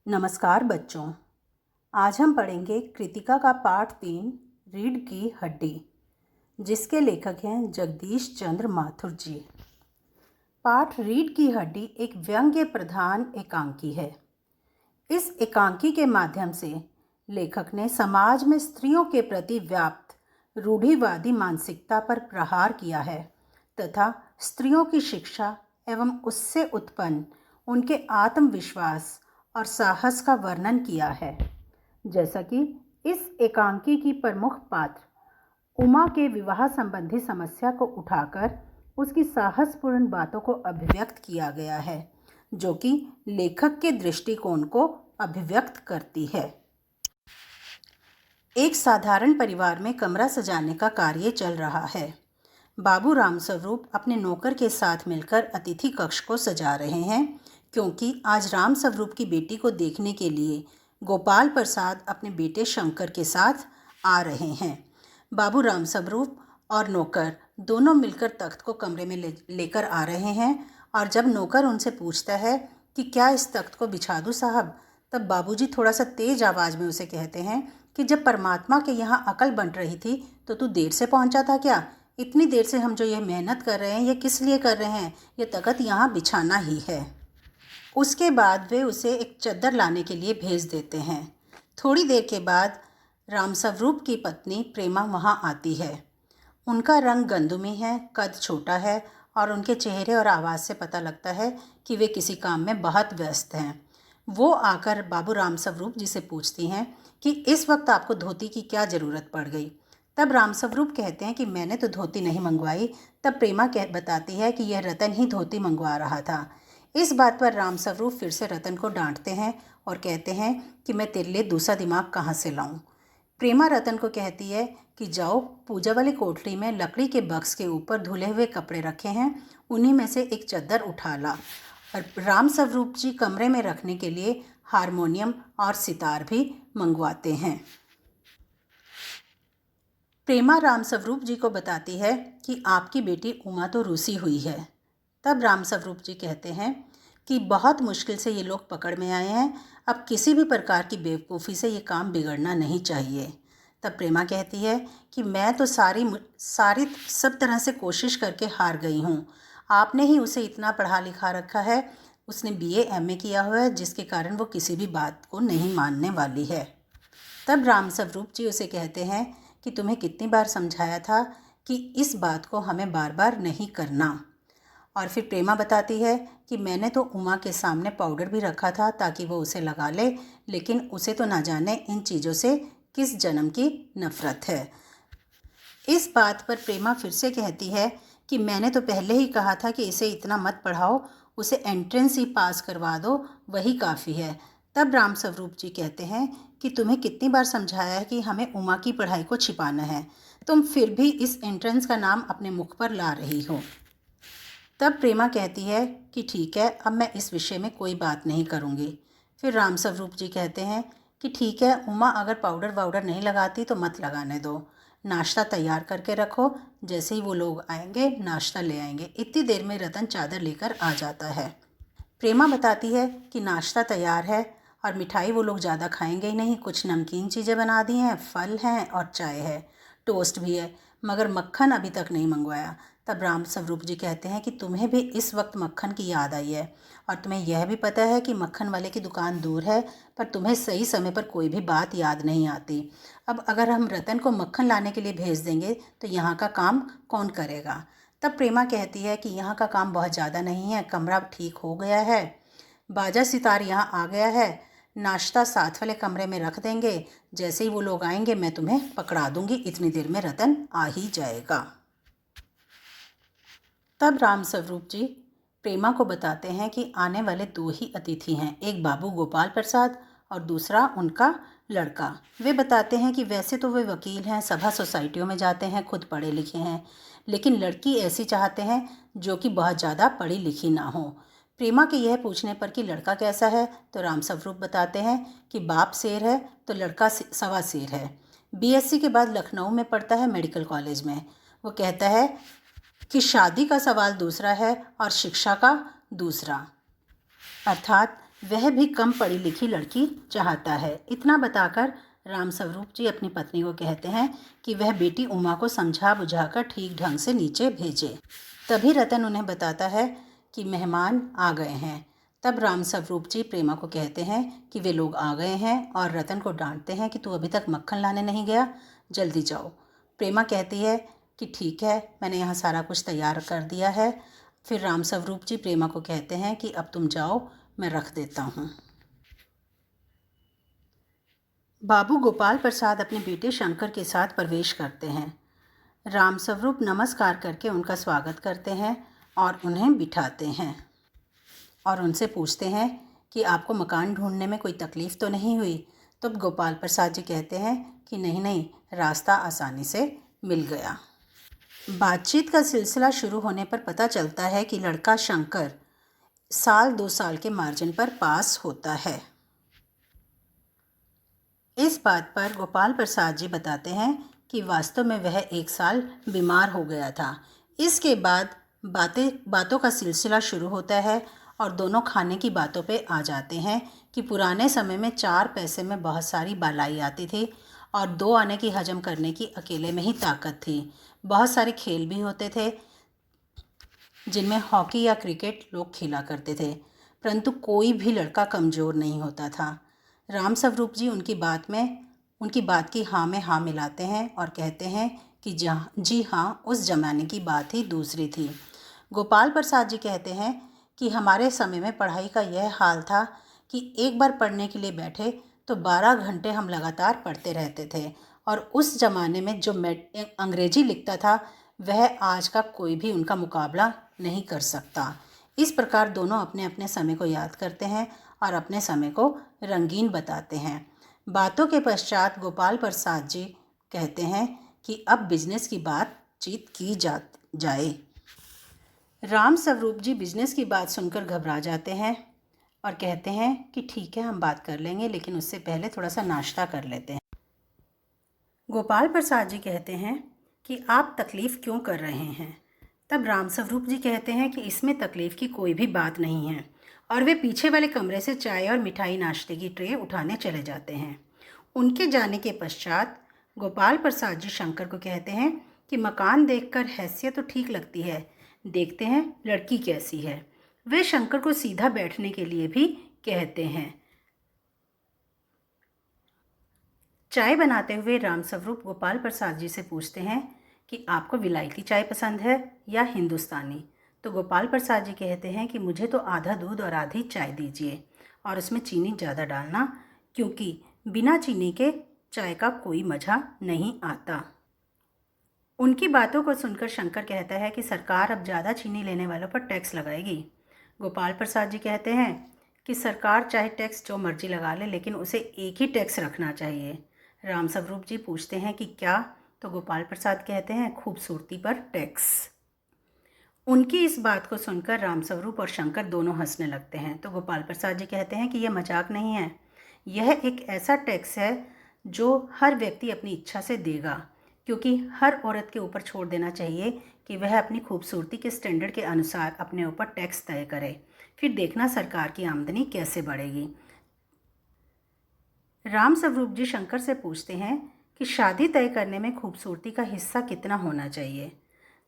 नमस्कार बच्चों। आज हम पढ़ेंगे कृतिका का पाठ 3 रीढ़ की हड्डी, जिसके लेखक हैं जगदीश चंद्र माथुर जी। पाठ रीढ़ की हड्डी एक व्यंग्य प्रधान एकांकी है। इस एकांकी के माध्यम से लेखक ने समाज में स्त्रियों के प्रति व्याप्त रूढ़िवादी मानसिकता पर प्रहार किया है तथा स्त्रियों की शिक्षा एवं उससे उत्पन्न उनके आत्मविश्वास और साहस का वर्णन किया है। जैसा कि इस एकांकी की प्रमुख पात्र उमा के विवाह संबंधी समस्या को उठाकर उसकी साहसपूर्ण बातों को अभिव्यक्त किया गया है, जो कि लेखक के दृष्टिकोण को अभिव्यक्त करती है। एक साधारण परिवार में कमरा सजाने का कार्य चल रहा है। बाबू रामस्वरूप अपने नौकर के साथ मिलकर अतिथि कक्ष को सजा रहे हैं, क्योंकि आज रामस्वरूप की बेटी को देखने के लिए गोपाल प्रसाद अपने बेटे शंकर के साथ आ रहे हैं। बाबू रामस्वरूप और नौकर दोनों मिलकर तख्त को कमरे में लेकर आ रहे हैं, और जब नौकर उनसे पूछता है कि क्या इस तख्त को बिछा दूँ साहब, तब बाबूजी थोड़ा सा तेज आवाज़ में उसे कहते हैं कि जब परमात्मा के यहाँ अकल बंट रही थी तो तू देर से पहुँचा था क्या? इतनी देर से हम जो यह मेहनत कर रहे हैं ये किस लिए कर रहे हैं? ये तख्त यहाँ बिछाना ही है। उसके बाद वे उसे एक चद्दर लाने के लिए भेज देते हैं। थोड़ी देर के बाद रामस्वरूप की पत्नी प्रेमा वहाँ आती है। उनका रंग गंदुमी है, कद छोटा है और उनके चेहरे और आवाज़ से पता लगता है कि वे किसी काम में बहुत व्यस्त हैं। वो आकर बाबू रामस्वरूप जी से पूछती हैं कि इस वक्त आपको धोती की क्या ज़रूरत पड़ गई। तब रामस्वरूप कहते हैं कि मैंने तो धोती नहीं मंगवाई। तब प्रेमा बताती है कि यह रतन ही धोती मंगवा रहा था। इस बात पर रामस्वरूप फिर से रतन को डांटते हैं और कहते हैं कि मैं तेरे लिए दूसरा दिमाग कहाँ से लाऊं। प्रेमा रतन को कहती है कि जाओ, पूजा वाली कोठरी में लकड़ी के बक्स के ऊपर धुले हुए कपड़े रखे हैं, उन्हीं में से एक चद्दर उठा ला। और रामस्वरूप जी कमरे में रखने के लिए हारमोनियम और सितार भी मंगवाते हैं। प्रेमा रामस्वरूप जी को बताती है कि आपकी बेटी उमा तो रूसी हुई है। तब रामस्वरूप जी कहते हैं कि बहुत मुश्किल से ये लोग पकड़ में आए हैं, अब किसी भी प्रकार की बेवकूफ़ी से ये काम बिगड़ना नहीं चाहिए। तब प्रेमा कहती है कि मैं तो सारी सब तरह से कोशिश करके हार गई हूँ। आपने ही उसे इतना पढ़ा लिखा रखा है, उसने BA MA किया हुआ है, जिसके कारण वो किसी भी बात को नहीं मानने वाली है। तब रामस्वरूप जी उसे कहते हैं कि तुम्हें कितनी बार समझाया था कि इस बात को हमें बार बार नहीं करना। और फिर प्रेमा बताती है कि मैंने तो उमा के सामने पाउडर भी रखा था ताकि वो उसे लगा ले, लेकिन उसे तो ना जाने इन चीज़ों से किस जन्म की नफ़रत है। इस बात पर प्रेमा फिर से कहती है कि मैंने तो पहले ही कहा था कि इसे इतना मत पढ़ाओ, उसे एंट्रेंस ही पास करवा दो, वही काफ़ी है। तब रामस्वरूप जी कहते हैं कि तुम्हें कितनी बार समझाया है कि हमें उमा की पढ़ाई को छिपाना है, तुम फिर भी इस एंट्रेंस का नाम अपने मुख पर ला रही हो। तब प्रेमा कहती है कि ठीक है, अब मैं इस विषय में कोई बात नहीं करूँगी। फिर रामस्वरूप जी कहते हैं कि ठीक है, उमा अगर पाउडर वाउडर नहीं लगाती तो मत लगाने दो, नाश्ता तैयार करके रखो, जैसे ही वो लोग आएंगे नाश्ता ले आएंगे। इतनी देर में रतन चादर लेकर आ जाता है। प्रेमा बताती है कि नाश्ता तैयार है और मिठाई वो लोग ज़्यादा खाएंगे ही नहीं, कुछ नमकीन चीज़ें बना दी हैं, फल हैं और चाय है, टोस्ट भी है, मगर मक्खन अभी तक नहीं मंगवाया। तब रामस्वरूप जी कहते हैं कि तुम्हें भी इस वक्त मक्खन की याद आई है, और तुम्हें यह भी पता है कि मक्खन वाले की दुकान दूर है, पर तुम्हें सही समय पर कोई भी बात याद नहीं आती। अब अगर हम रतन को मक्खन लाने के लिए भेज देंगे तो यहाँ का काम कौन करेगा? तब प्रेमा कहती है कि यहाँ का काम बहुत ज़्यादा नहीं है, कमरा ठीक हो गया है, बाजा सितार यहाँ आ गया है, नाश्ता साथ वाले कमरे में रख देंगे, जैसे ही वो लोग आएंगे मैं तुम्हें पकड़ा दूंगी, इतनी देर में रतन आ ही जाएगा। तब रामस्वरूप जी प्रेमा को बताते हैं कि आने वाले 2 ही अतिथि हैं, एक बाबू गोपाल प्रसाद और दूसरा उनका लड़का। वे बताते हैं कि वैसे तो वे वकील हैं, सभा सोसाइटियों में जाते हैं, खुद पढ़े लिखे हैं, लेकिन लड़की ऐसी चाहते हैं जो कि बहुत ज़्यादा पढ़ी लिखी ना हो। प्रेमा के यह पूछने पर कि लड़का कैसा है, तो रामस्वरूप बताते हैं कि बाप शेर है तो लड़का सवा शेर है, BSc के बाद लखनऊ में पढ़ता है, मेडिकल कॉलेज में। वो कहता है कि शादी का सवाल दूसरा है और शिक्षा का दूसरा, अर्थात वह भी कम पढ़ी लिखी लड़की चाहता है। इतना बताकर राम स्वरूप जी अपनी पत्नी को कहते हैं कि वह बेटी उमा को समझा बुझाकर ठीक ढंग से नीचे भेजे। तभी रतन उन्हें बताता है कि मेहमान आ गए हैं। तब राम स्वरूप जी प्रेमा को कहते हैं कि वे लोग आ गए हैं और रतन को डांटते हैं कि तू अभी तक मक्खन लाने नहीं गया, जल्दी जाओ। प्रेमा कहती है कि ठीक है, मैंने यहाँ सारा कुछ तैयार कर दिया है। फिर राम स्वरूप जी प्रेमा को कहते हैं कि अब तुम जाओ, मैं रख देता हूँ। बाबू गोपाल प्रसाद अपने बेटे शंकर के साथ प्रवेश करते हैं। राम स्वरूप नमस्कार करके उनका स्वागत करते हैं और उन्हें बिठाते हैं और उनसे पूछते हैं कि आपको मकान ढूंढने में कोई तकलीफ़ तो नहीं हुई। तो गोपाल प्रसाद जी कहते हैं कि नहीं, रास्ता आसानी से मिल गया। बातचीत का सिलसिला शुरू होने पर पता चलता है कि लड़का शंकर 2 साल के मार्जिन पर पास होता है। इस बात पर गोपाल प्रसाद जी बताते हैं कि वास्तव में वह 1 साल बीमार हो गया था। इसके बाद बातों का सिलसिला शुरू होता है और दोनों खाने की बातों पे आ जाते हैं कि पुराने समय में 4 पैसे में बहुत सारी बालाई आती थी और 2 आने की हजम करने की अकेले में ही ताकत थी। बहुत सारे खेल भी होते थे जिनमें हॉकी या क्रिकेट लोग खेला करते थे, परंतु कोई भी लड़का कमज़ोर नहीं होता था। राम स्वरूप जी उनकी बात की हाँ में हाँ मिलाते हैं और कहते हैं कि जी हाँ, उस ज़माने की बात ही दूसरी थी। गोपाल प्रसाद जी कहते हैं कि हमारे समय में पढ़ाई का यह हाल था कि एक बार पढ़ने के लिए बैठे तो 12 घंटे हम लगातार पढ़ते रहते थे और उस ज़माने में जो अंग्रेजी लिखता था वह आज का कोई भी उनका मुकाबला नहीं कर सकता। इस प्रकार दोनों अपने अपने समय को याद करते हैं और अपने समय को रंगीन बताते हैं। बातों के पश्चात गोपाल प्रसाद जी कहते हैं कि अब बिजनेस की बातचीत की जाए। राम स्वरूप जी बिजनेस की बात सुनकर घबरा जाते हैं और कहते हैं कि ठीक है, हम बात कर लेंगे, लेकिन उससे पहले थोड़ा सा नाश्ता कर लेते हैं। गोपाल प्रसाद जी कहते हैं कि आप तकलीफ़ क्यों कर रहे हैं। तब राम स्वरूप जी कहते हैं कि इसमें तकलीफ़ की कोई भी बात नहीं है और वे पीछे वाले कमरे से चाय और मिठाई नाश्ते की ट्रे उठाने चले जाते हैं। उनके जाने के पश्चात गोपाल प्रसाद जी शंकर को कहते हैं कि मकान देखकर हैसियत तो ठीक लगती है, देखते हैं लड़की कैसी है। वे शंकर को सीधा बैठने के लिए भी कहते हैं। चाय बनाते हुए राम स्वरूप गोपाल प्रसाद जी से पूछते हैं कि आपको विलायती चाय पसंद है या हिंदुस्तानी। तो गोपाल प्रसाद जी कहते हैं कि मुझे तो आधा दूध और आधी चाय दीजिए और उसमें चीनी ज़्यादा डालना, क्योंकि बिना चीनी के चाय का कोई मज़ा नहीं आता। उनकी बातों को सुनकर शंकर कहता है कि सरकार अब ज़्यादा चीनी लेने वालों पर टैक्स लगाएगी। गोपाल प्रसाद जी कहते हैं कि सरकार चाहे टैक्स जो मर्जी लगा ले, लेकिन उसे एक ही टैक्स रखना चाहिए। राम स्वरूप जी पूछते हैं कि क्या, तो गोपाल प्रसाद कहते हैं खूबसूरती पर टैक्स। उनकी इस बात को सुनकर राम स्वरूप और शंकर दोनों हंसने लगते हैं। तो गोपाल प्रसाद जी कहते हैं कि यह मजाक नहीं है, यह एक ऐसा टैक्स है जो हर व्यक्ति अपनी इच्छा से देगा, क्योंकि हर औरत के ऊपर छोड़ देना चाहिए कि वह अपनी खूबसूरती के स्टैंडर्ड के अनुसार अपने ऊपर टैक्स तय करे, फिर देखना सरकार की आमदनी कैसे बढ़ेगी। राम स्वरूप जी शंकर से पूछते हैं कि शादी तय करने में खूबसूरती का हिस्सा कितना होना चाहिए।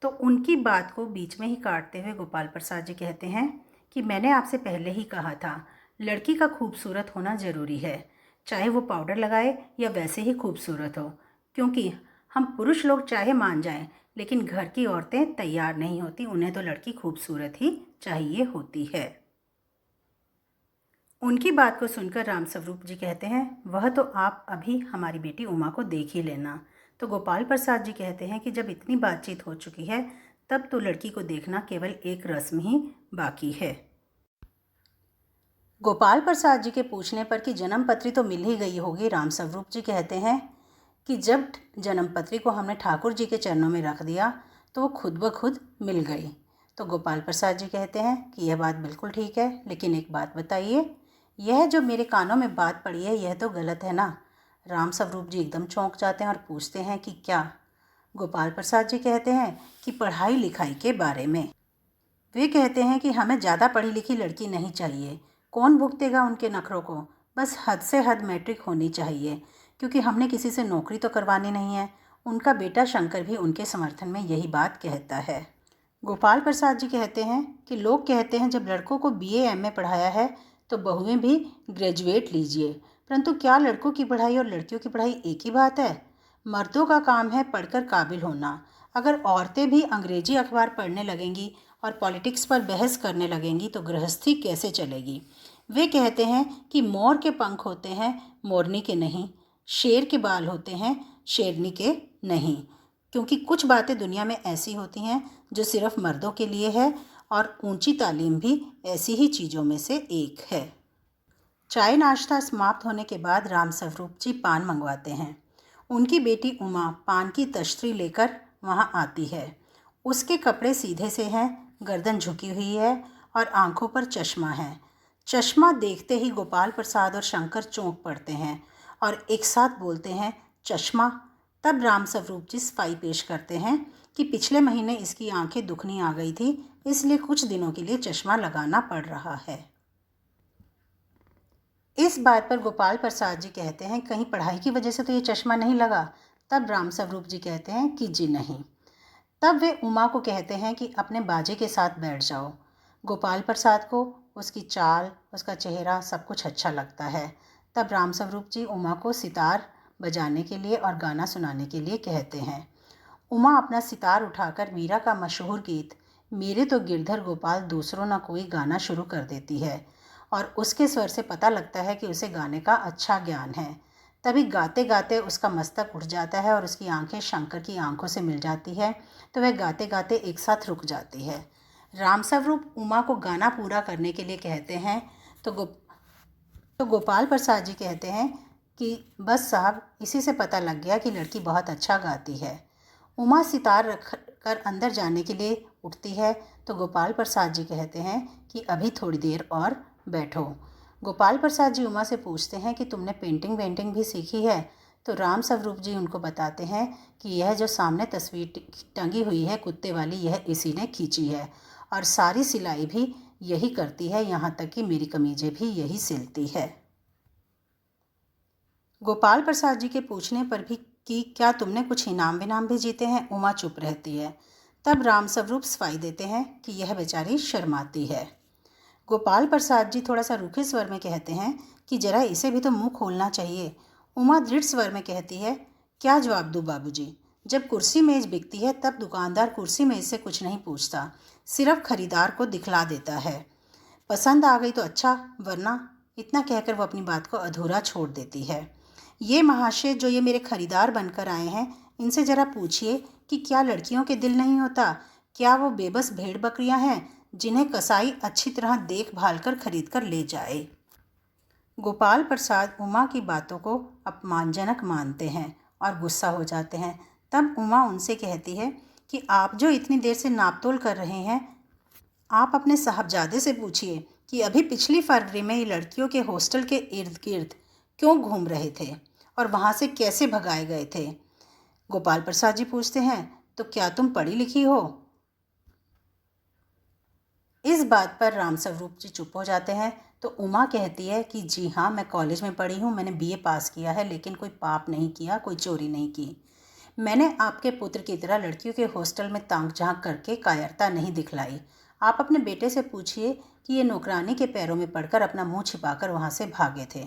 तो उनकी बात को बीच में ही काटते हुए गोपाल प्रसाद जी कहते हैं कि मैंने आपसे पहले ही कहा था, लड़की का खूबसूरत होना ज़रूरी है, चाहे वो पाउडर लगाए या वैसे ही खूबसूरत हो, क्योंकि हम पुरुष लोग चाहे मान जाएं, लेकिन घर की औरतें तैयार नहीं होती, उन्हें तो लड़की खूबसूरत ही चाहिए होती है। उनकी बात को सुनकर राम स्वरूप जी कहते हैं, वह तो आप अभी हमारी बेटी उमा को देख ही लेना। तो गोपाल प्रसाद जी कहते हैं कि जब इतनी बातचीत हो चुकी है तब तो लड़की को देखना केवल एक रस्म ही बाकी है। गोपाल प्रसाद जी के पूछने पर कि जन्म पत्री तो मिल ही गई होगी, राम स्वरूप जी कहते हैं कि जब जन्म पत्री को हमने ठाकुर जी के चरणों में रख दिया तो वो खुद ब खुद मिल गई। तो गोपाल प्रसाद जी कहते हैं कि यह बात बिल्कुल ठीक है, लेकिन एक बात बताइए, यह जो मेरे कानों में बात पड़ी है यह तो गलत है ना। राम स्वरूप जी एकदम चौंक जाते हैं और पूछते हैं कि क्या। गोपाल प्रसाद जी कहते हैं कि पढ़ाई लिखाई के बारे में। वे कहते हैं कि हमें ज़्यादा पढ़ी लिखी लड़की नहीं चाहिए, कौन भुगतेगा उनके नखरों को। बस हद से हद मैट्रिक होनी चाहिए, क्योंकि हमने किसी से नौकरी तो करवानी नहीं है। उनका बेटा शंकर भी उनके समर्थन में यही बात कहता है। गोपाल प्रसाद जी कहते हैं कि लोग कहते हैं जब लड़कों को BA MA पढ़ाया है तो बहुएं भी ग्रेजुएट लीजिए, परंतु क्या लड़कों की पढ़ाई और लड़कियों की पढ़ाई एक ही बात है? मर्दों का काम है पढ़कर काबिल होना। अगर औरतें भी अंग्रेजी अखबार पढ़ने लगेंगी और पॉलिटिक्स पर बहस करने लगेंगी तो गृहस्थी कैसे चलेगी? वे कहते हैं कि मोर के पंख होते हैं, मोरनी के नहीं। शेर के बाल होते हैं, शेरनी के नहीं। क्योंकि कुछ बातें दुनिया में ऐसी होती हैं जो सिर्फ मर्दों के लिए है, और ऊंची तालीम भी ऐसी ही चीज़ों में से एक है। चाय नाश्ता समाप्त होने के बाद राम स्वरूप जी पान मंगवाते हैं। उनकी बेटी उमा पान की तश्तरी लेकर वहाँ आती है। उसके कपड़े सीधे से हैं, गर्दन झुकी हुई है और आंखों पर चश्मा है। चश्मा देखते ही गोपाल प्रसाद और शंकर चौंक पड़ते हैं और एक साथ बोलते हैं, चश्मा। तब राम स्वरूप जी सफाई पेश करते हैं कि पिछले महीने इसकी आंखें दुखनी आ गई थी, इसलिए कुछ दिनों के लिए चश्मा लगाना पड़ रहा है। इस बात पर गोपाल प्रसाद जी कहते हैं, कहीं पढ़ाई की वजह से तो ये चश्मा नहीं लगा? तब राम स्वरूप जी कहते हैं कि जी नहीं। तब वे उमा को कहते हैं कि अपने बाजे के साथ बैठ जाओ। गोपाल प्रसाद को उसकी चाल, उसका चेहरा सब कुछ अच्छा लगता है। तब राम स्वरूप जी उमा को सितार बजाने के लिए और गाना सुनाने के लिए कहते हैं। उमा अपना सितार उठाकर मीरा का मशहूर गीत मेरे तो गिरधर गोपाल दूसरों न कोई गाना शुरू कर देती है, और उसके स्वर से पता लगता है कि उसे गाने का अच्छा ज्ञान है। तभी गाते गाते उसका मस्तक उठ जाता है और उसकी आंखें शंकर की आंखों से मिल जाती है, तो वह गाते गाते एक साथ रुक जाती है। राम स्वरूप उमा को गाना पूरा करने के लिए कहते हैं तो गोपाल प्रसाद जी कहते हैं कि बस साहब, इसी से पता लग गया कि लड़की बहुत अच्छा गाती है। उमा सितार रख कर अंदर जाने के लिए उठती है तो गोपाल प्रसाद जी कहते हैं कि अभी थोड़ी देर और बैठो। गोपाल प्रसाद जी उमा से पूछते हैं कि तुमने पेंटिंग वेंटिंग भी सीखी है? तो राम स्वरूप जी उनको बताते हैं कि यह जो सामने तस्वीर टंगी हुई है कुत्ते वाली, यह इसी ने खींची है, और सारी सिलाई भी यही करती है, यहाँ तक कि मेरी कमीजें भी यही सिलती है। गोपाल प्रसाद जी के पूछने पर भी कि क्या तुमने कुछ इनाम विनाम भी जीते हैं, उमा चुप रहती है। तब राम स्वरूप सफाई देते हैं कि यह बेचारी शर्माती है। गोपाल प्रसाद जी थोड़ा सा रूखे स्वर में कहते हैं कि जरा इसे भी तो मुंह खोलना चाहिए। उमा दृढ़ स्वर में कहती है, क्या जवाब दूँ बाबूजी? जब कुर्सी मेज बिकती है तब दुकानदार कुर्सी मेज से कुछ नहीं पूछता, सिर्फ खरीदार को दिखला देता है। पसंद आ गई तो अच्छा, वरना। इतना कहकर वो अपनी बात को अधूरा छोड़ देती है। ये महाशय जो ये मेरे खरीदार बनकर आए हैं, इनसे ज़रा पूछिए कि क्या लड़कियों के दिल नहीं होता? क्या वो बेबस भेड़ बकरियां हैं जिन्हें कसाई अच्छी तरह देखभाल कर खरीद कर ले जाए? गोपाल प्रसाद उमा की बातों को अपमानजनक मानते हैं और गुस्सा हो जाते हैं। तब उमा उनसे कहती है कि आप जो इतनी देर से नापतोल कर रहे हैं, आप अपने साहबजादे से पूछिए कि अभी पिछली फरवरी में ये लड़कियों के हॉस्टल के इर्द गिर्द क्यों घूम रहे थे और वहाँ से कैसे भगाए गए थे। गोपाल प्रसाद जी पूछते हैं, तो क्या तुम पढ़ी लिखी हो? इस बात पर राम स्वरूप जी चुप हो जाते हैं। तो उमा कहती है कि जी हाँ, मैं कॉलेज में पढ़ी हूँ, मैंने BA पास किया है, लेकिन कोई पाप नहीं किया, कोई चोरी नहीं की। मैंने आपके पुत्र की तरह लड़कियों के हॉस्टल में ताक झांक करके कायरता नहीं दिखलाई। आप अपने बेटे से पूछिए कि ये नौकरानी के पैरों में पड़कर अपना मुंह छिपाकर वहाँ से भागे थे।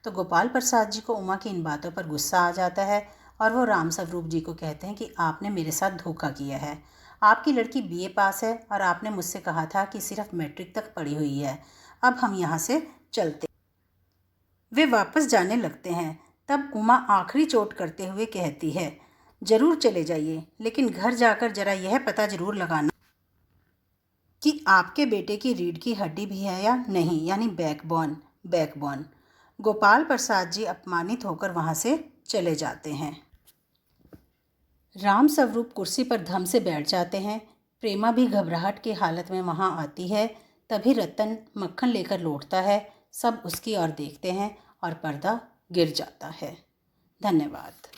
तो गोपाल प्रसाद जी को उमा की इन बातों पर गुस्सा आ जाता है और वो राम स्वरूप जी को कहते हैं कि आपने मेरे साथ धोखा किया है। आपकी लड़की BA पास है और आपने मुझसे कहा था कि सिर्फ मैट्रिक तक पढ़ी हुई है। अब हम यहाँ से चलते। वे वापस जाने लगते हैं। तब उमा आखिरी चोट करते हुए कहती है, ज़रूर चले जाइए, लेकिन घर जाकर ज़रा यह पता ज़रूर लगाना कि आपके बेटे की रीढ़ की हड्डी भी है या नहीं, यानी बैकबोन। गोपाल प्रसाद जी अपमानित होकर वहाँ से चले जाते हैं। राम स्वरूप कुर्सी पर धम से बैठ जाते हैं। प्रेमा भी घबराहट की हालत में वहाँ आती है। तभी रतन मक्खन लेकर लौटता है। सब उसकी ओर देखते हैं और पर्दा गिर जाता है। धन्यवाद।